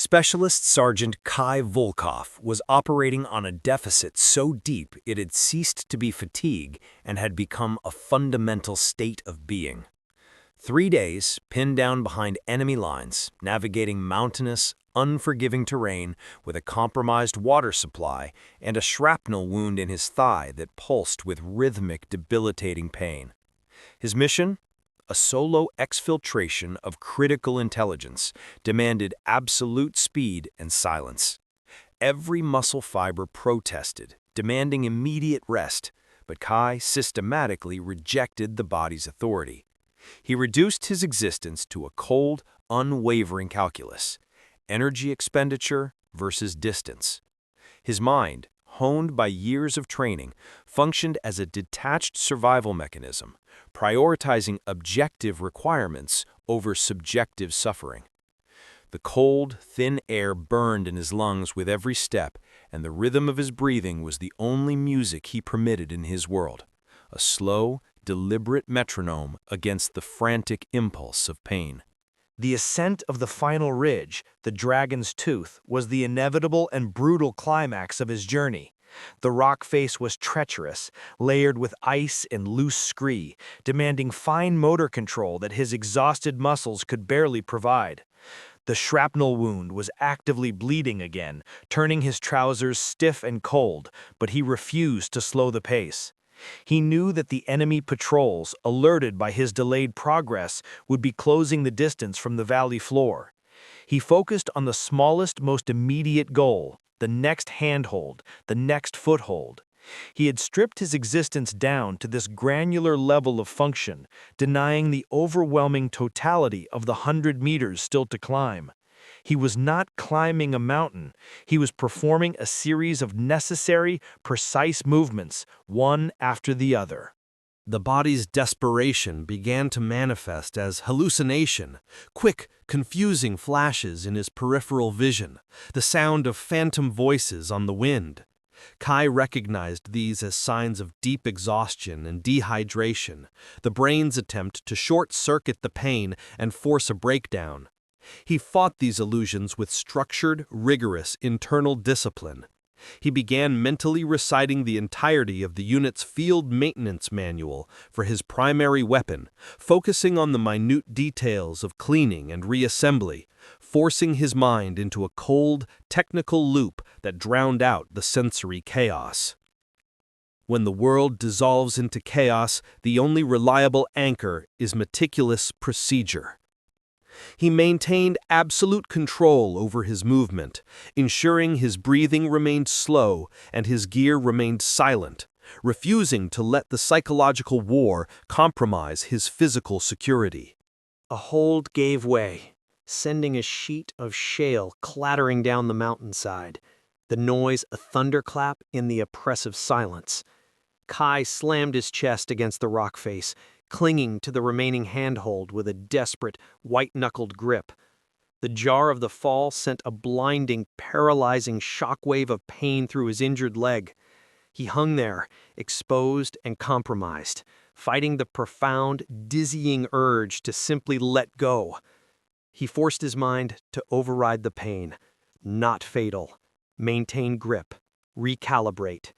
Specialist Sergeant Kai Volkov was operating on a deficit so deep it had ceased to be fatigue and had become a fundamental state of being. 3 days, pinned down behind enemy lines, navigating mountainous, unforgiving terrain with a compromised water supply and a shrapnel wound in his thigh that pulsed with rhythmic, debilitating pain. His mission? A solo exfiltration of critical intelligence demanded absolute speed and silence. Every muscle fiber protested, demanding immediate rest, but Kai systematically rejected the body's authority. He reduced his existence to a cold, unwavering calculus: energy expenditure versus distance. His mind, honed by years of training, functioned as a detached survival mechanism, prioritizing objective requirements over subjective suffering. The cold, thin air burned in his lungs with every step, and the rhythm of his breathing was the only music he permitted in his world, a slow, deliberate metronome against the frantic impulse of pain. The ascent of the final ridge, the Dragon's Tooth, was the inevitable and brutal climax of his journey. The rock face was treacherous, layered with ice and loose scree, demanding fine motor control that his exhausted muscles could barely provide. The shrapnel wound was actively bleeding again, turning his trousers stiff and cold, but he refused to slow the pace. He knew that the enemy patrols, alerted by his delayed progress, would be closing the distance from the valley floor. He focused on the smallest, most immediate goal, the next handhold, the next foothold. He had stripped his existence down to this granular level of function, denying the overwhelming totality of the 100 meters still to climb. He was not climbing a mountain. He was performing a series of necessary, precise movements, one after the other. The body's desperation began to manifest as hallucination, quick, confusing flashes in his peripheral vision, the sound of phantom voices on the wind. Kai recognized these as signs of deep exhaustion and dehydration, the brain's attempt to short-circuit the pain and force a breakdown. He fought these illusions with structured, rigorous internal discipline. He began mentally reciting the entirety of the unit's field maintenance manual for his primary weapon, focusing on the minute details of cleaning and reassembly, forcing his mind into a cold, technical loop that drowned out the sensory chaos. When the world dissolves into chaos, the only reliable anchor is meticulous procedure. He maintained absolute control over his movement, ensuring his breathing remained slow and his gear remained silent, refusing to let the psychological war compromise his physical security. A hold gave way, sending a sheet of shale clattering down the mountainside, the noise a thunderclap in the oppressive silence. Kai slammed his chest against the rock face, clinging to the remaining handhold with a desperate, white-knuckled grip. The jar of the fall sent a blinding, paralyzing shockwave of pain through his injured leg. He hung there, exposed and compromised, fighting the profound, dizzying urge to simply let go. He forced his mind to override the pain. Not fatal. Maintain grip. Recalibrate.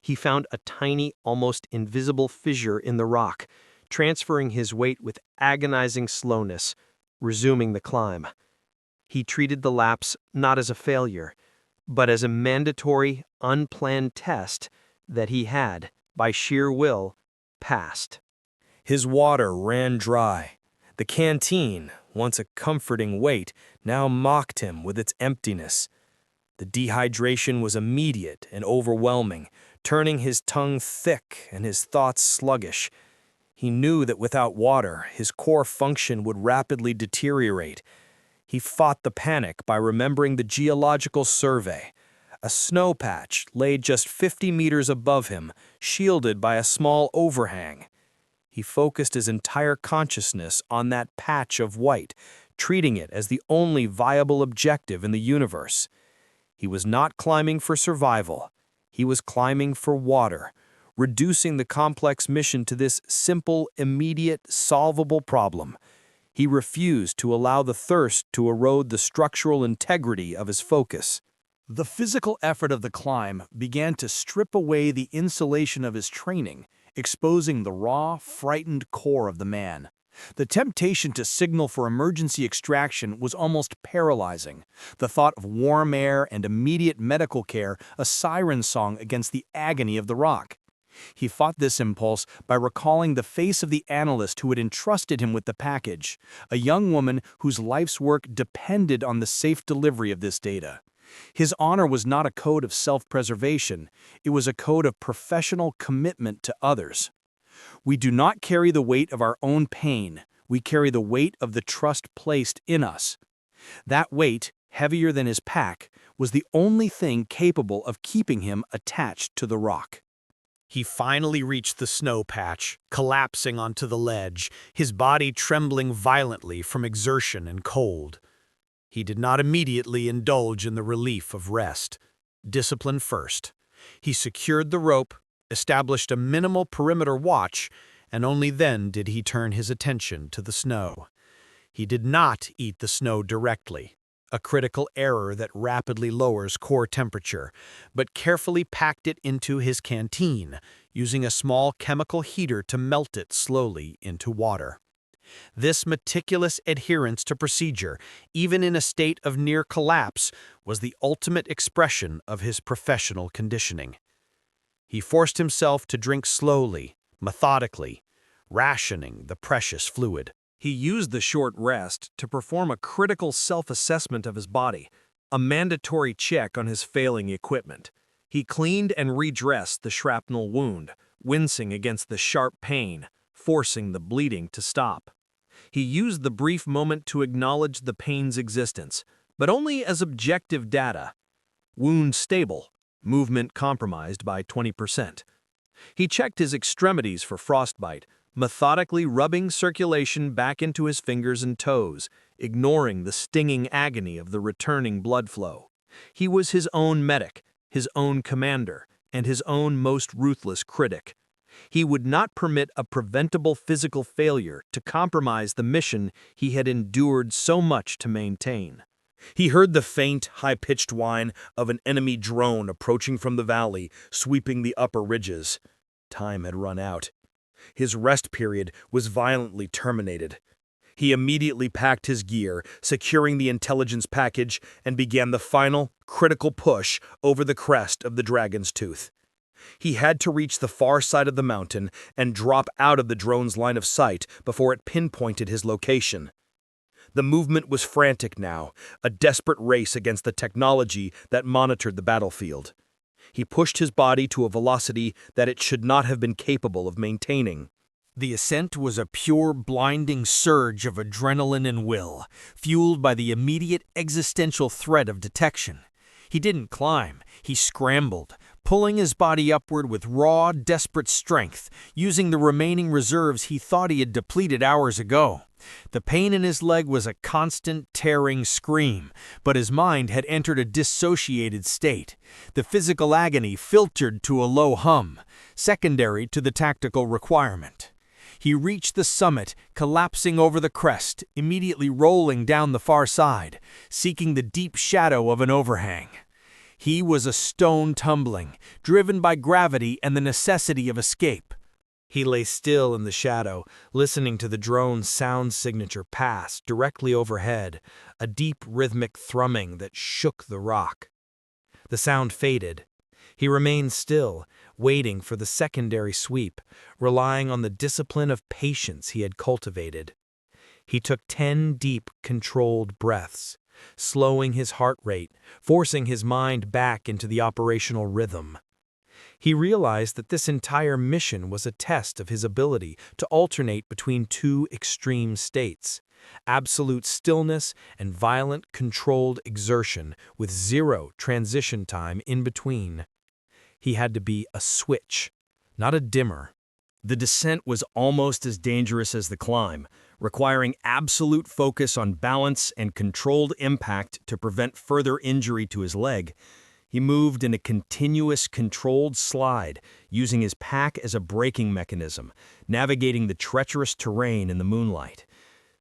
He found a tiny, almost invisible fissure in the rock, transferring his weight with agonizing slowness, resuming the climb. He treated the lapse not as a failure, but as a mandatory, unplanned test that he had, by sheer will, passed. His water ran dry. The canteen, once a comforting weight, now mocked him with its emptiness. The dehydration was immediate and overwhelming, turning his tongue thick and his thoughts sluggish. He knew that without water, his core function would rapidly deteriorate. He fought the panic by remembering the geological survey. A snow patch lay just 50 meters above him, shielded by a small overhang. He focused his entire consciousness on that patch of white, treating it as the only viable objective in the universe. He was not climbing for survival. He was climbing for water, reducing the complex mission to this simple, immediate, solvable problem. He refused to allow the thirst to erode the structural integrity of his focus. The physical effort of the climb began to strip away the insulation of his training, exposing the raw, frightened core of the man. The temptation to signal for emergency extraction was almost paralyzing. The thought of warm air and immediate medical care a siren song against the agony of the rock. He fought this impulse by recalling the face of the analyst who had entrusted him with the package, a young woman whose life's work depended on the safe delivery of this data. His honor was not a code of self-preservation, it was a code of professional commitment to others. We do not carry the weight of our own pain, we carry the weight of the trust placed in us. That weight, heavier than his pack, was the only thing capable of keeping him attached to the rock. He finally reached the snow patch, collapsing onto the ledge, his body trembling violently from exertion and cold. He did not immediately indulge in the relief of rest. Discipline first. He secured the rope, established a minimal perimeter watch, and only then did he turn his attention to the snow. He did not eat the snow directly, a critical error that rapidly lowers core temperature, but carefully packed it into his canteen, using a small chemical heater to melt it slowly into water. This meticulous adherence to procedure, even in a state of near collapse, was the ultimate expression of his professional conditioning. He forced himself to drink slowly, methodically, rationing the precious fluid. He used the short rest to perform a critical self-assessment of his body, a mandatory check on his failing equipment. He cleaned and redressed the shrapnel wound, wincing against the sharp pain, forcing the bleeding to stop. He used the brief moment to acknowledge the pain's existence, but only as objective data. Wound stable, movement compromised by 20%. He checked his extremities for frostbite, methodically rubbing circulation back into his fingers and toes, ignoring the stinging agony of the returning blood flow. He was his own medic, his own commander, and his own most ruthless critic. He would not permit a preventable physical failure to compromise the mission he had endured so much to maintain. He heard the faint, high-pitched whine of an enemy drone approaching from the valley, sweeping the upper ridges. Time had run out. His rest period was violently terminated. He immediately packed his gear, securing the intelligence package, and began the final, critical push over the crest of the Dragon's Tooth. He had to reach the far side of the mountain and drop out of the drone's line of sight before it pinpointed his location. The movement was frantic now, a desperate race against the technology that monitored the battlefield. He pushed his body to a velocity that it should not have been capable of maintaining. The ascent was a pure, blinding surge of adrenaline and will, fueled by the immediate existential threat of detection. He didn't climb, he scrambled, pulling his body upward with raw, desperate strength, using the remaining reserves he thought he had depleted hours ago. The pain in his leg was a constant, tearing scream, but his mind had entered a dissociated state. The physical agony filtered to a low hum, secondary to the tactical requirement. He reached the summit, collapsing over the crest, immediately rolling down the far side, seeking the deep shadow of an overhang. He was a stone tumbling, driven by gravity and the necessity of escape. He lay still in the shadow, listening to the drone's sound signature pass directly overhead, a deep rhythmic thrumming that shook the rock. The sound faded. He remained still, waiting for the secondary sweep, relying on the discipline of patience he had cultivated. He took 10 deep, controlled breaths, slowing his heart rate, forcing his mind back into the operational rhythm. He realized that this entire mission was a test of his ability to alternate between two extreme states: absolute stillness and violent, controlled exertion with zero transition time in between. He had to be a switch, not a dimmer. The descent was almost as dangerous as the climb, requiring absolute focus on balance and controlled impact to prevent further injury to his leg. He moved in a continuous, controlled slide, using his pack as a braking mechanism, navigating the treacherous terrain in the moonlight.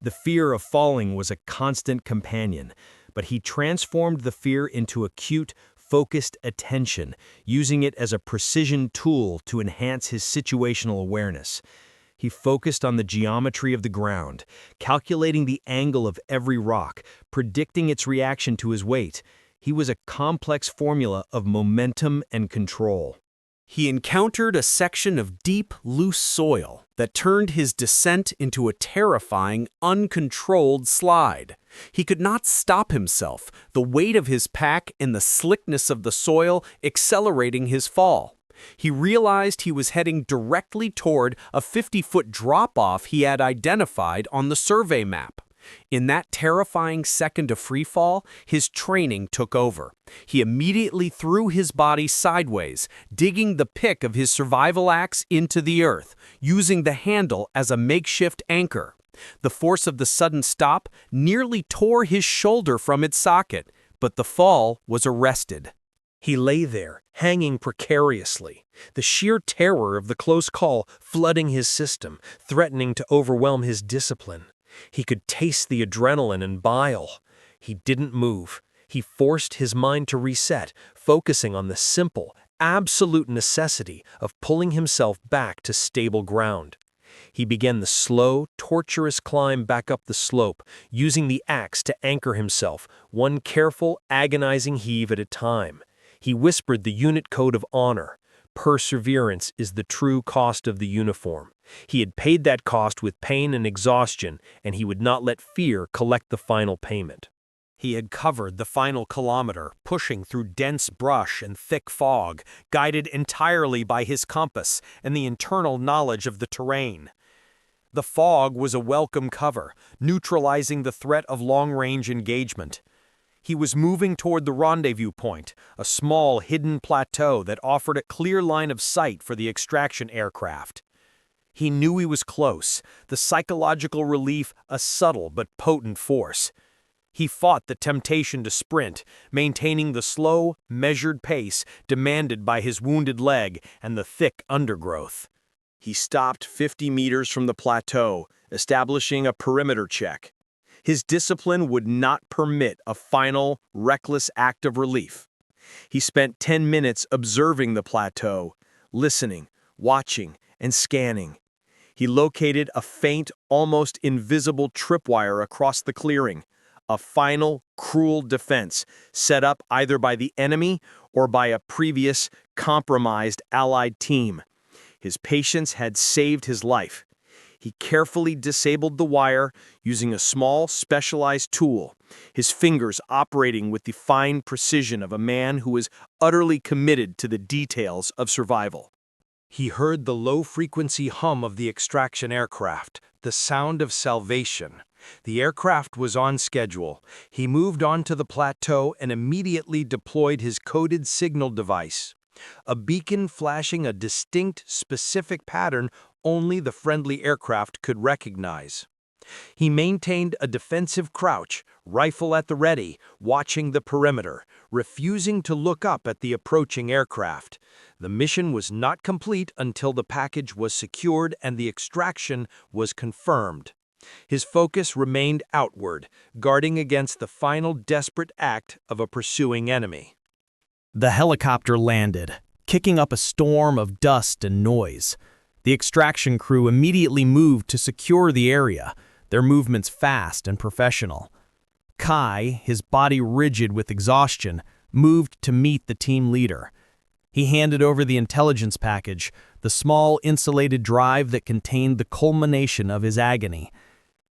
The fear of falling was a constant companion, but he transformed the fear into acute, focused attention, using it as a precision tool to enhance his situational awareness. He focused on the geometry of the ground, calculating the angle of every rock, predicting its reaction to his weight. He was a complex formula of momentum and control. He encountered a section of deep, loose soil that turned his descent into a terrifying, uncontrolled slide. He could not stop himself, the weight of his pack and the slickness of the soil accelerating his fall. He realized he was heading directly toward a 50-foot drop-off he had identified on the survey map. In that terrifying second of freefall, his training took over. He immediately threw his body sideways, digging the pick of his survival axe into the earth, using the handle as a makeshift anchor. The force of the sudden stop nearly tore his shoulder from its socket, but the fall was arrested. He lay there, hanging precariously, the sheer terror of the close call flooding his system, threatening to overwhelm his discipline. He could taste the adrenaline and bile. He didn't move. He forced his mind to reset, focusing on the simple, absolute necessity of pulling himself back to stable ground. He began the slow, torturous climb back up the slope, using the axe to anchor himself, one careful, agonizing heave at a time. He whispered the unit code of honor. Perseverance is the true cost of the uniform. He had paid that cost with pain and exhaustion, and he would not let fear collect the final payment. He had covered the final kilometer, pushing through dense brush and thick fog, guided entirely by his compass and the internal knowledge of the terrain. The fog was a welcome cover, neutralizing the threat of long-range engagement. He was moving toward the rendezvous point, a small, hidden plateau that offered a clear line of sight for the extraction aircraft. He knew he was close, the psychological relief a subtle but potent force. He fought the temptation to sprint, maintaining the slow, measured pace demanded by his wounded leg and the thick undergrowth. He stopped 50 meters from the plateau, establishing a perimeter check. His discipline would not permit a final, reckless act of relief. He spent 10 minutes observing the plateau, listening, watching, and scanning. He located a faint, almost invisible tripwire across the clearing, a final, cruel defense set up either by the enemy or by a previous, compromised Allied team. His patience had saved his life. He carefully disabled the wire using a small, specialized tool, his fingers operating with the fine precision of a man who is utterly committed to the details of survival. He heard the low-frequency hum of the extraction aircraft, the sound of salvation. The aircraft was on schedule. He moved onto the plateau and immediately deployed his coded signal device, a beacon flashing a distinct, specific pattern only the friendly aircraft could recognize. He maintained a defensive crouch, rifle at the ready, watching the perimeter, refusing to look up at the approaching aircraft. The mission was not complete until the package was secured and the extraction was confirmed. His focus remained outward, guarding against the final desperate act of a pursuing enemy. The helicopter landed, kicking up a storm of dust and noise. The extraction crew immediately moved to secure the area, their movements fast and professional. Kai, his body rigid with exhaustion, moved to meet the team leader. He handed over the intelligence package, the small insulated drive that contained the culmination of his agony.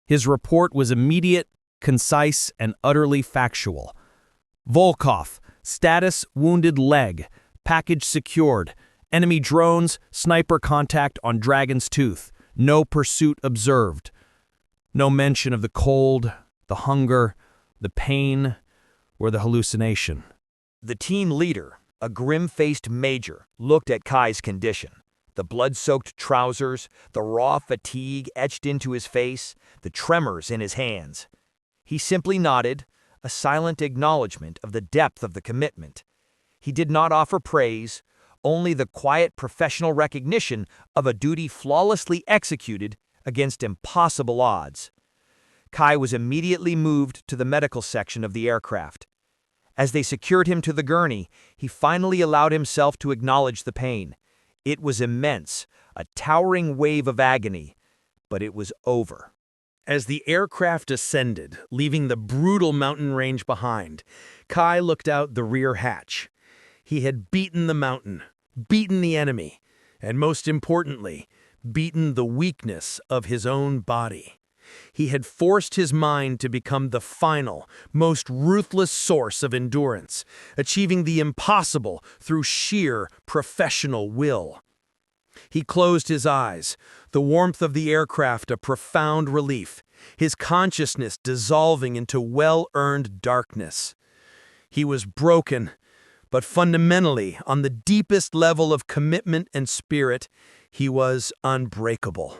His report was immediate, concise, and utterly factual. Volkov, status wounded leg, package secured. Enemy drones, sniper contact on Dragon's Tooth. No pursuit observed. No mention of the cold, the hunger, the pain, or the hallucination. The team leader, a grim-faced major, looked at Kai's condition. The blood-soaked trousers, the raw fatigue etched into his face, the tremors in his hands. He simply nodded, a silent acknowledgement of the depth of the commitment. He did not offer praise, only the quiet professional recognition of a duty flawlessly executed against impossible odds. Kai was immediately moved to the medical section of the aircraft. As they secured him to the gurney, he finally allowed himself to acknowledge the pain. It was immense, a towering wave of agony, but it was over. As the aircraft ascended, leaving the brutal mountain range behind, Kai looked out the rear hatch. He had beaten the mountain, beaten the enemy, and most importantly, beaten the weakness of his own body. He had forced his mind to become the final, most ruthless source of endurance, achieving the impossible through sheer professional will. He closed his eyes, the warmth of the aircraft a profound relief, his consciousness dissolving into well-earned darkness. He was broken, but fundamentally, on the deepest level of commitment and spirit, he was unbreakable.